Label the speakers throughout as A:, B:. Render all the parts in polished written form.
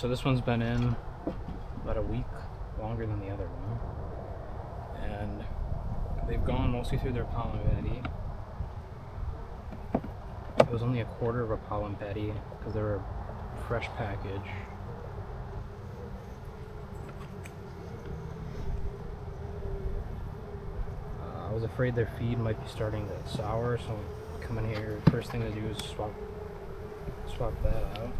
A: so this one's been in about a week longer than the other one. And they've gone mostly through their pollen patty. It was only a quarter of a pollen patty because they were a fresh package. I was afraid their feed might be starting to sour, so I'm coming here. First thing to do is swap that out.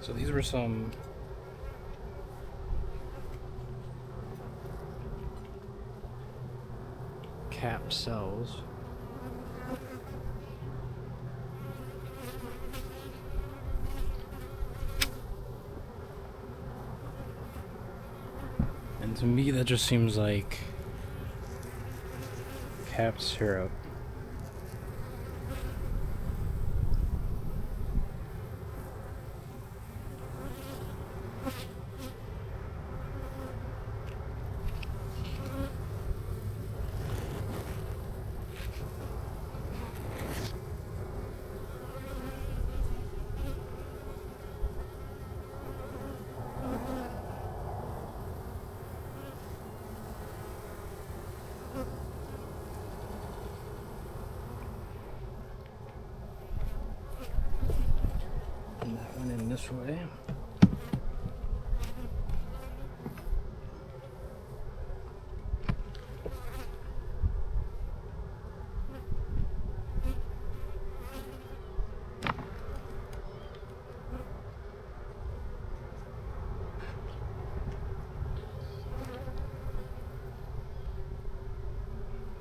A: So these were some capped cells. And to me that just seems like capped syrup. And that went in this way.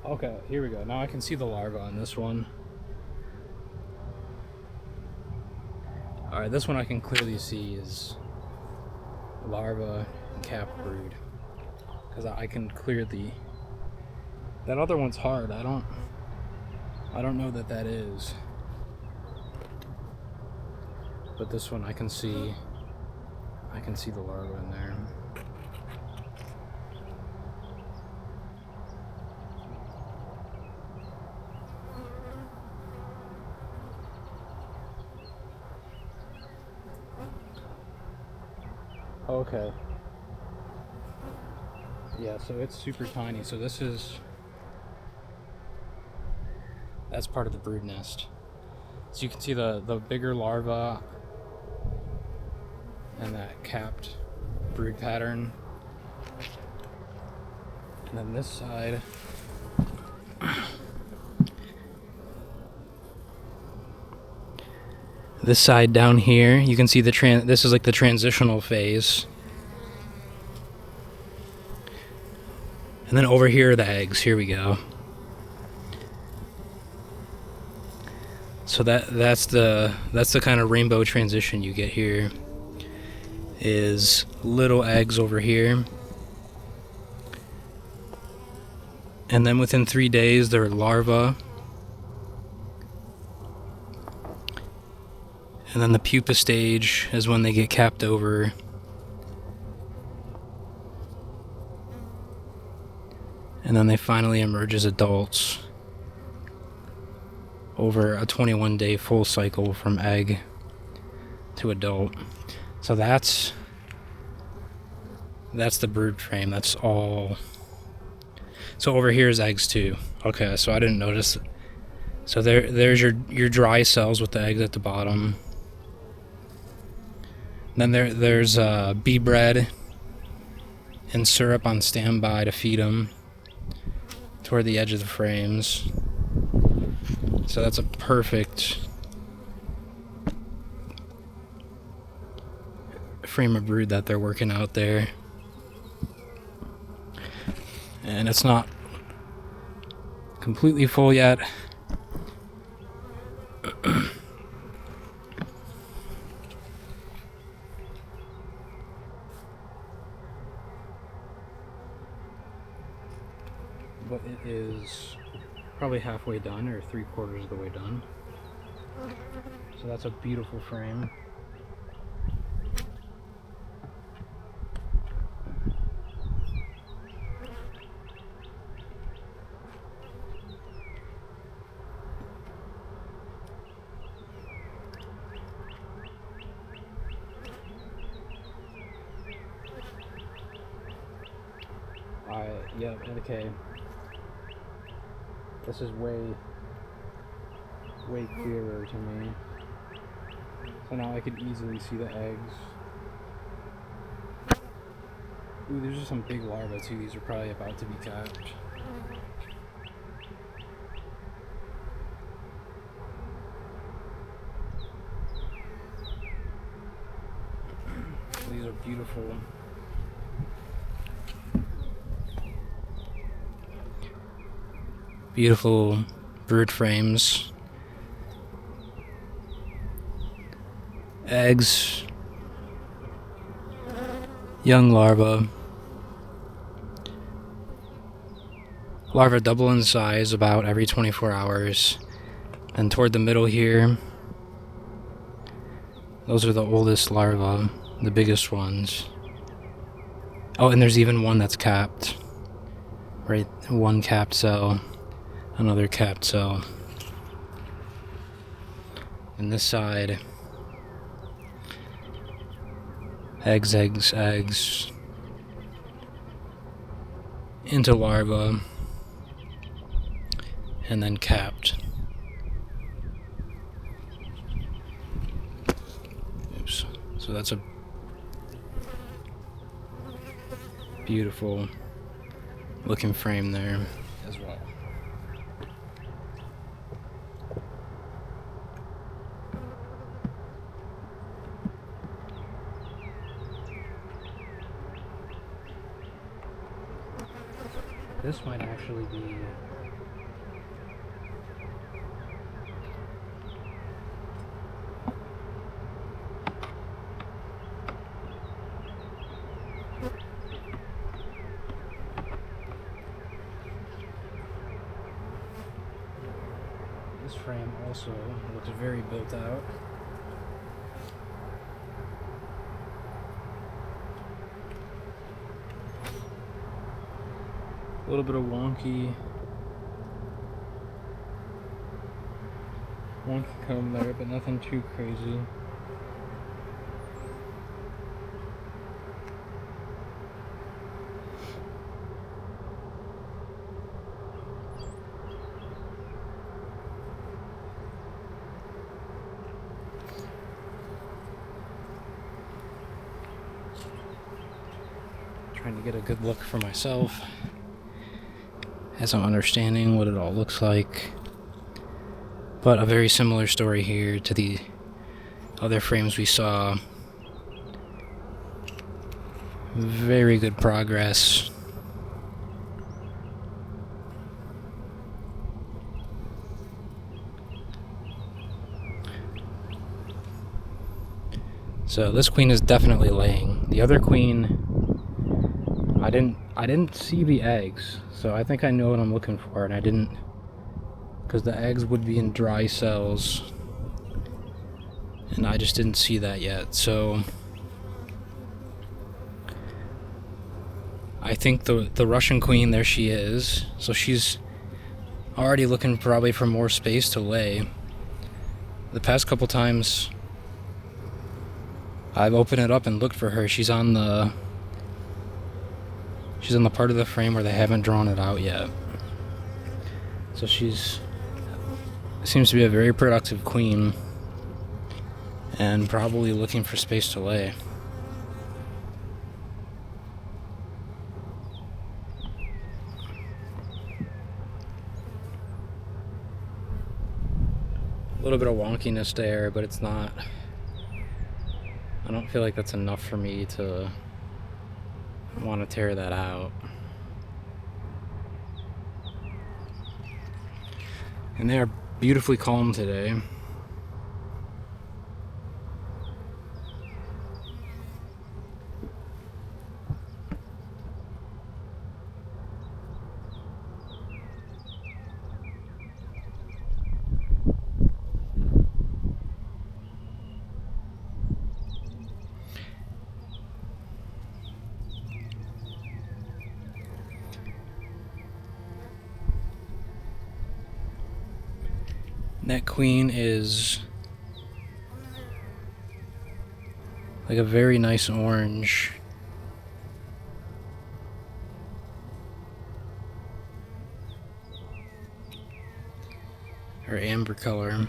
A: Okay, here we go. Now I can see the larva on this one. Alright, this one I can clearly see is larva and cap brood. Because I can clearly... That other one's hard. I don't know that is. But this one I can see the larva in there. Okay. Yeah, so it's super tiny. So that's part of the brood nest. So you can see the bigger larva and that capped brood pattern. And then this side, this side down here, you can see this is like the transitional phase. And then over here are the eggs. Here we go. So that's the kind of rainbow transition you get here. Is little eggs over here. And then within 3 days they're larvae. And then the pupa stage is when they get capped over. And then they finally emerge as adults over a 21-day full cycle from egg to adult. So that's the brood frame. That's all. So over here is eggs too. Okay, so I didn't notice. So there's your dry cells with the eggs at the bottom. Then there's bee bread and syrup on standby to feed them toward the edge of the frames. So that's a perfect frame of brood that they're working out there. And it's not completely full yet. But it is probably halfway done, or 3/4 of the way done. So that's a beautiful frame. Yeah, okay. This is way clearer to me. So now I could easily see the eggs. Ooh, there's just some big larvae too. These are probably about to be capped. These are beautiful. Beautiful brood frames. Eggs. Young larvae. Larvae double in size about every 24 hours. And toward the middle here, those are the oldest larvae, the biggest ones. Oh, and there's even one that's capped. Right, one capped cell, another capped cell. And this side, eggs, eggs, eggs, into larvae, and then capped. Oops. So that's a beautiful looking frame there as well. This might actually be this frame also looks very built out. A little bit of wonky comb there, but nothing too crazy. Trying to get a good look for myself as I'm understanding what it all looks like. But a very similar story here to the other frames we saw. Very good progress. So this queen is definitely laying. The other queen, I didn't see the eggs, so I think I know what I'm looking for, and I didn't, because the eggs would be in dry cells, and I just didn't see that yet. So I think the Russian queen, there she is. So she's already looking probably for more space to lay. The past couple times I've opened it up and looked for her, she's on the part of the frame where they haven't drawn it out yet. So seems to be a very productive queen and probably looking for space to lay. A little bit of wonkiness there, but it's not, I don't feel like that's enough for me to want to tear that out. And they are beautifully calm today. That queen is like a very nice orange. Or amber color.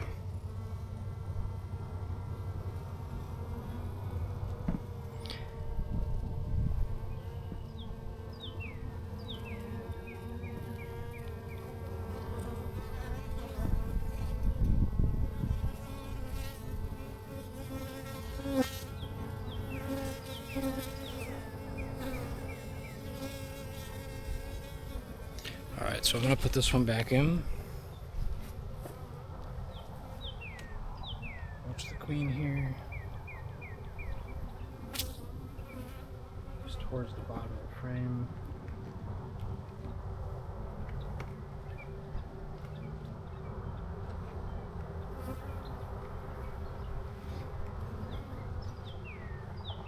A: Alright, so I'm going to put this one back in. Watch the queen here. Just towards the bottom of the frame.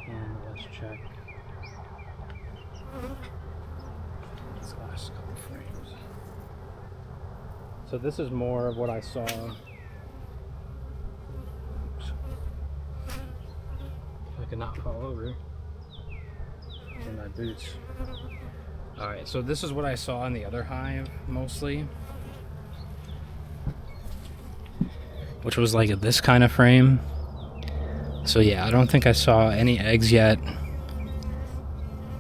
A: And let's check these last couple frames. So this is more of what I saw. Oops. If I could not fall over in my boots. Alright, so this is what I saw in the other hive mostly, which was like this kind of frame. So yeah, I don't think I saw any eggs yet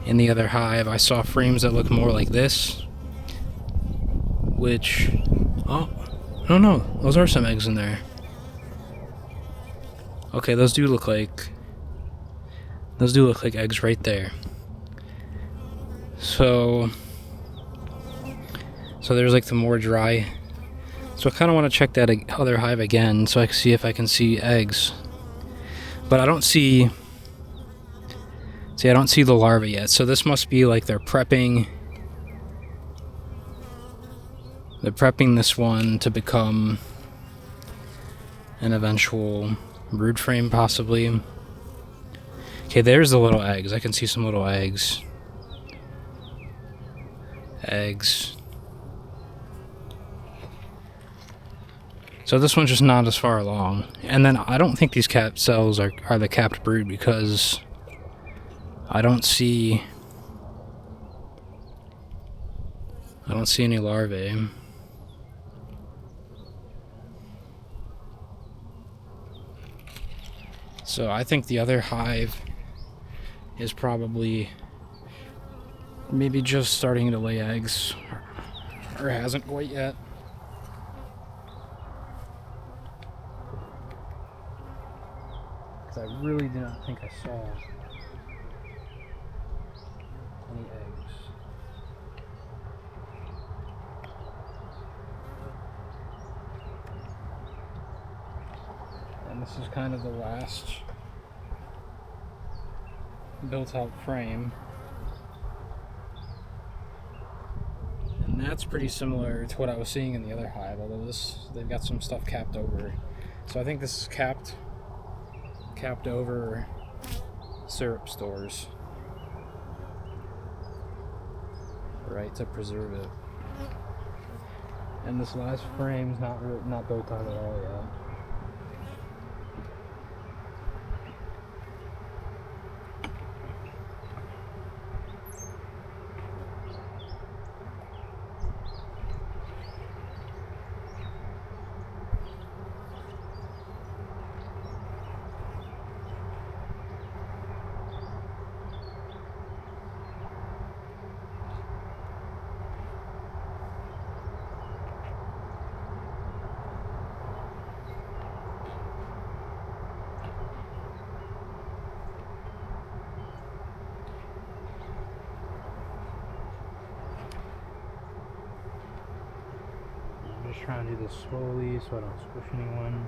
A: in the other hive. I saw frames that look more like this, which, oh, no, those are some eggs in there. Okay, those do look like eggs right there. So there's like the more dry. So I kind of want to check that other hive again so I can see if I can see eggs. But I don't see I don't see the larvae yet. So this must be like they're prepping this one to become an eventual brood frame, possibly. Okay, there's the little eggs. I can see some little eggs. So this one's just not as far along. And then I don't think these capped cells are the capped brood, because I don't see any larvae. So I think the other hive is probably maybe just starting to lay eggs, or hasn't quite yet. Because I really do not think I saw any eggs. And this is kind of the last built out frame. And that's pretty similar to what I was seeing in the other hive, although they've got some stuff capped over. So I think this is capped over syrup stores, right, to preserve it. And this last frame's not built out at all yet. trying to do this slowly so I don't squish anyone.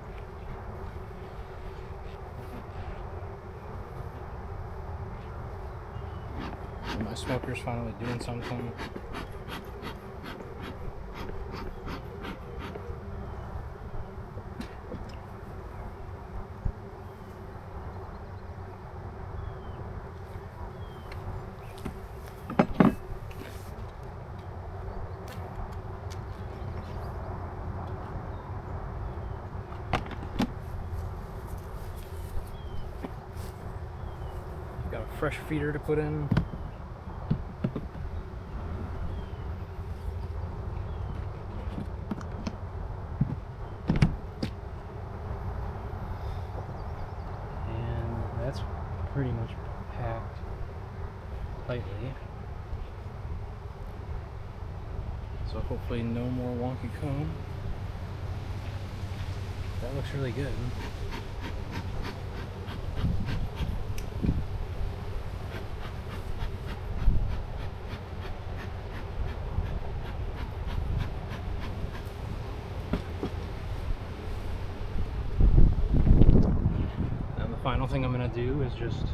A: And my smoker's finally doing something. Got a fresh feeder to put in. And that's pretty much packed tightly. So hopefully no more wonky comb. That looks really good. Final thing I'm gonna do is just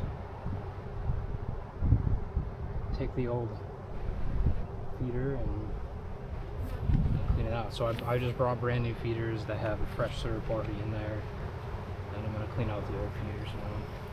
A: take the old feeder and clean it out. So I just brought brand new feeders that have a fresh third party in there, and I'm gonna clean out the old feeders now.